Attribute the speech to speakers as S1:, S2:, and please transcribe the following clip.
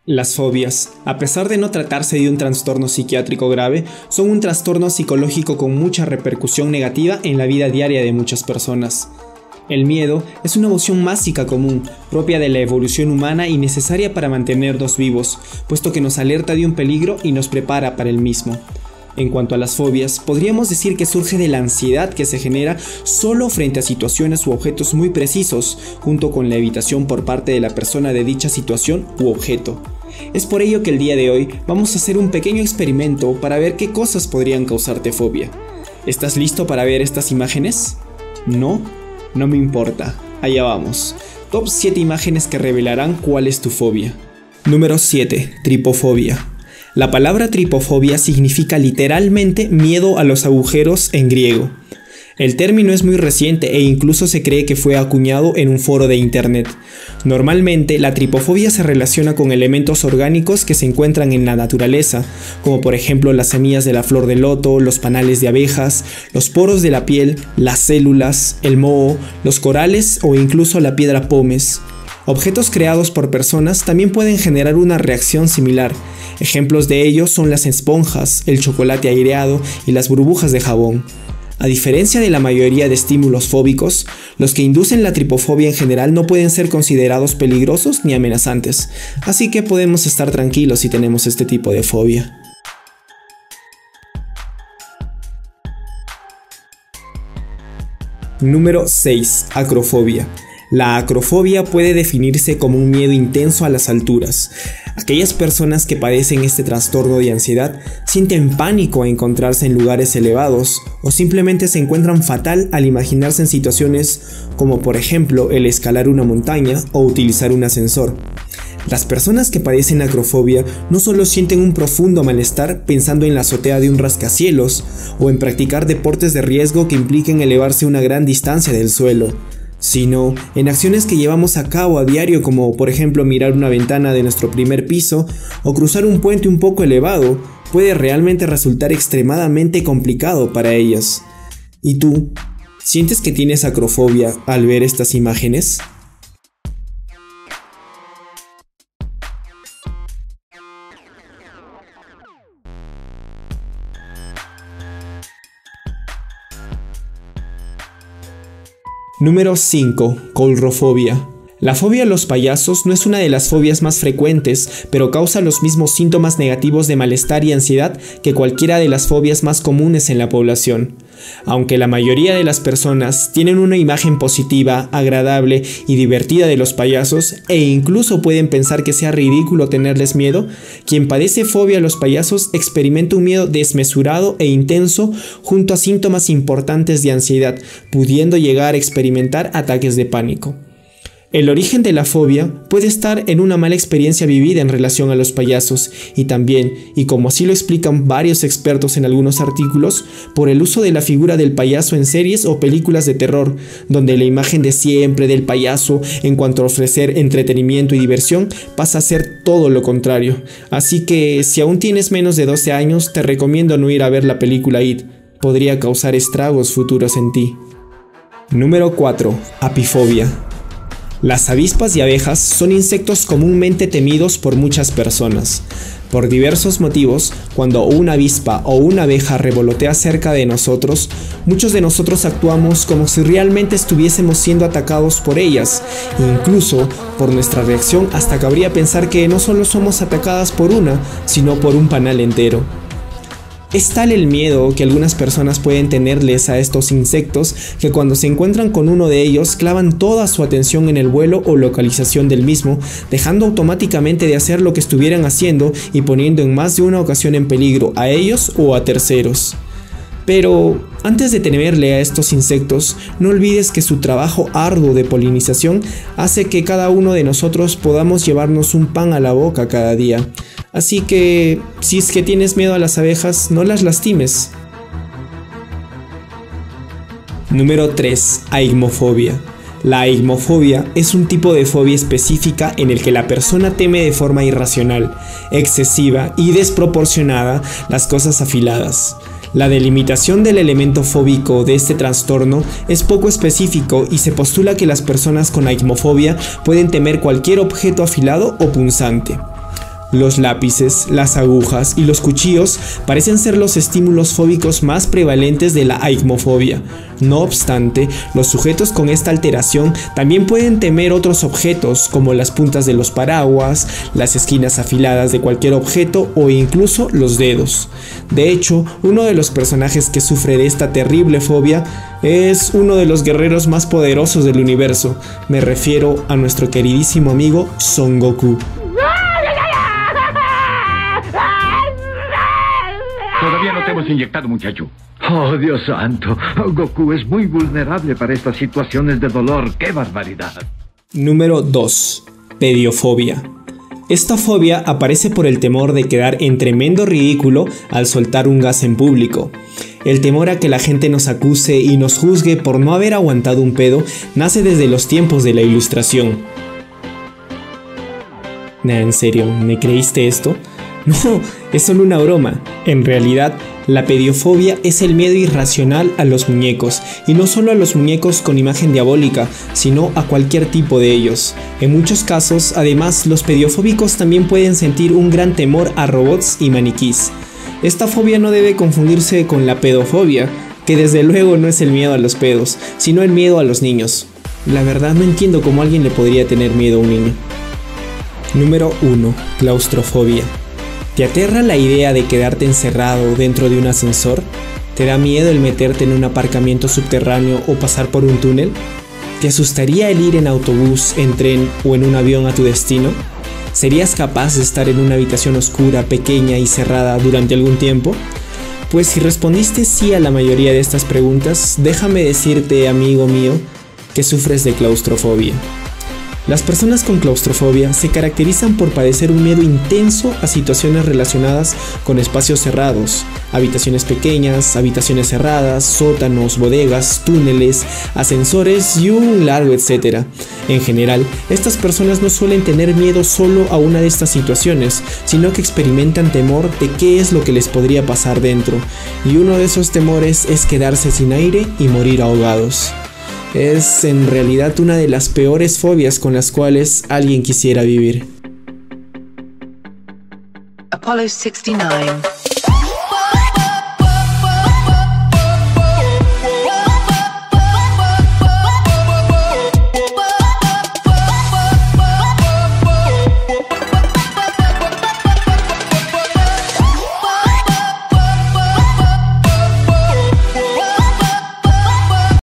S1: Las fobias, a pesar de no tratarse de un trastorno psiquiátrico grave, son un trastorno psicológico con mucha repercusión negativa en la vida diaria de muchas personas. El miedo es una emoción básica común, propia de la evolución humana y necesaria para mantenernos vivos, puesto que nos alerta de un peligro y nos prepara para el mismo. En cuanto a las fobias, podríamos decir que surge de la ansiedad que se genera solo frente a situaciones u objetos muy precisos, junto con la evitación por parte de la persona de dicha situación u objeto. Es por ello que el día de hoy vamos a hacer un pequeño experimento para ver qué cosas podrían causarte fobia. ¿Estás listo para ver estas imágenes? ¿No? No me importa. Allá vamos. Top 7 imágenes que revelarán cuál es tu fobia. Número 7. Tripofobia. La palabra tripofobia significa literalmente miedo a los agujeros en griego. El término es muy reciente e incluso se cree que fue acuñado en un foro de internet. Normalmente, la tripofobia se relaciona con elementos orgánicos que se encuentran en la naturaleza, como por ejemplo las semillas de la flor de loto, los panales de abejas, los poros de la piel, las células, el moho, los corales o incluso la piedra pómez. Objetos creados por personas también pueden generar una reacción similar. Ejemplos de ello son las esponjas, el chocolate aireado y las burbujas de jabón. A diferencia de la mayoría de estímulos fóbicos, los que inducen la tripofobia en general no pueden ser considerados peligrosos ni amenazantes, así que podemos estar tranquilos si tenemos este tipo de fobia. Número 6. Acrofobia. La acrofobia puede definirse como un miedo intenso a las alturas. Aquellas personas que padecen este trastorno de ansiedad sienten pánico a encontrarse en lugares elevados o simplemente se encuentran fatal al imaginarse en situaciones como por ejemplo el escalar una montaña o utilizar un ascensor. Las personas que padecen acrofobia no solo sienten un profundo malestar pensando en la azotea de un rascacielos o en practicar deportes de riesgo que impliquen elevarse una gran distancia del suelo, sino en acciones que llevamos a cabo a diario como por ejemplo mirar una ventana de nuestro primer piso o cruzar un puente un poco elevado puede realmente resultar extremadamente complicado para ellas. ¿Y tú? ¿Sientes que tienes acrofobia al ver estas imágenes? Número 5. Coulrofobia. La fobia a los payasos no es una de las fobias más frecuentes, pero causa los mismos síntomas negativos de malestar y ansiedad que cualquiera de las fobias más comunes en la población. Aunque la mayoría de las personas tienen una imagen positiva, agradable y divertida de los payasos e incluso pueden pensar que sea ridículo tenerles miedo, quien padece fobia a los payasos experimenta un miedo desmesurado e intenso junto a síntomas importantes de ansiedad, pudiendo llegar a experimentar ataques de pánico. El origen de la fobia puede estar en una mala experiencia vivida en relación a los payasos y también, y como así lo explican varios expertos en algunos artículos, por el uso de la figura del payaso en series o películas de terror, donde la imagen de siempre del payaso en cuanto a ofrecer entretenimiento y diversión pasa a ser todo lo contrario. Así que si aún tienes menos de 12 años, te recomiendo no ir a ver la película It, podría causar estragos futuros en ti. Número 4. Apifobia. Las avispas y abejas son insectos comúnmente temidos por muchas personas. Por diversos motivos, cuando una avispa o una abeja revolotea cerca de nosotros, muchos de nosotros actuamos como si realmente estuviésemos siendo atacados por ellas, e incluso por nuestra reacción hasta cabría pensar que no solo somos atacadas por una, sino por un panal entero. Es tal el miedo que algunas personas pueden tenerles a estos insectos que cuando se encuentran con uno de ellos clavan toda su atención en el vuelo o localización del mismo, dejando automáticamente de hacer lo que estuvieran haciendo y poniendo en más de una ocasión en peligro a ellos o a terceros. Pero antes de temerle a estos insectos, no olvides que su trabajo arduo de polinización hace que cada uno de nosotros podamos llevarnos un pan a la boca cada día. Así que, si es que tienes miedo a las abejas, no las lastimes. Número 3. Aigmofobia. La aigmofobia es un tipo de fobia específica en el que la persona teme de forma irracional, excesiva y desproporcionada las cosas afiladas. La delimitación del elemento fóbico de este trastorno es poco específico y se postula que las personas con aigmofobia pueden temer cualquier objeto afilado o punzante. Los lápices, las agujas y los cuchillos parecen ser los estímulos fóbicos más prevalentes de la aigmofobia. No obstante, los sujetos con esta alteración también pueden temer otros objetos como las puntas de los paraguas, las esquinas afiladas de cualquier objeto o incluso los dedos. De hecho, uno de los personajes que sufre de esta terrible fobia es uno de los guerreros más poderosos del universo. Me refiero a nuestro queridísimo amigo Son Goku.
S2: Todavía no te hemos inyectado, muchacho.
S3: Oh, Dios santo. Goku es muy vulnerable para estas situaciones de dolor. ¡Qué barbaridad!
S1: Número 2. Pediofobia. Esta fobia aparece por el temor de quedar en tremendo ridículo al soltar un gas en público. El temor a que la gente nos acuse y nos juzgue por no haber aguantado un pedo nace desde los tiempos de la Ilustración. Nah, ¿en serio? ¿Me creíste esto? No, es solo una broma. En realidad, la pediofobia es el miedo irracional a los muñecos, y no solo a los muñecos con imagen diabólica, sino a cualquier tipo de ellos. En muchos casos, además, los pediofóbicos también pueden sentir un gran temor a robots y maniquís. Esta fobia no debe confundirse con la pedofobia, que desde luego no es el miedo a los pedos, sino el miedo a los niños. La verdad no entiendo cómo alguien le podría tener miedo a un niño. Número 1. Claustrofobia. ¿Te aterra la idea de quedarte encerrado dentro de un ascensor? ¿Te da miedo el meterte en un aparcamiento subterráneo o pasar por un túnel? ¿Te asustaría el ir en autobús, en tren o en un avión a tu destino? ¿Serías capaz de estar en una habitación oscura, pequeña y cerrada durante algún tiempo? Pues si respondiste sí a la mayoría de estas preguntas, déjame decirte, amigo mío, que sufres de claustrofobia. Las personas con claustrofobia se caracterizan por padecer un miedo intenso a situaciones relacionadas con espacios cerrados, habitaciones pequeñas, habitaciones cerradas, sótanos, bodegas, túneles, ascensores y un largo etcétera. En general, estas personas no suelen tener miedo solo a una de estas situaciones, sino que experimentan temor de qué es lo que les podría pasar dentro, y uno de esos temores es quedarse sin aire y morir ahogados. Es en realidad una de las peores fobias con las cuales alguien quisiera vivir.
S4: Apollo 69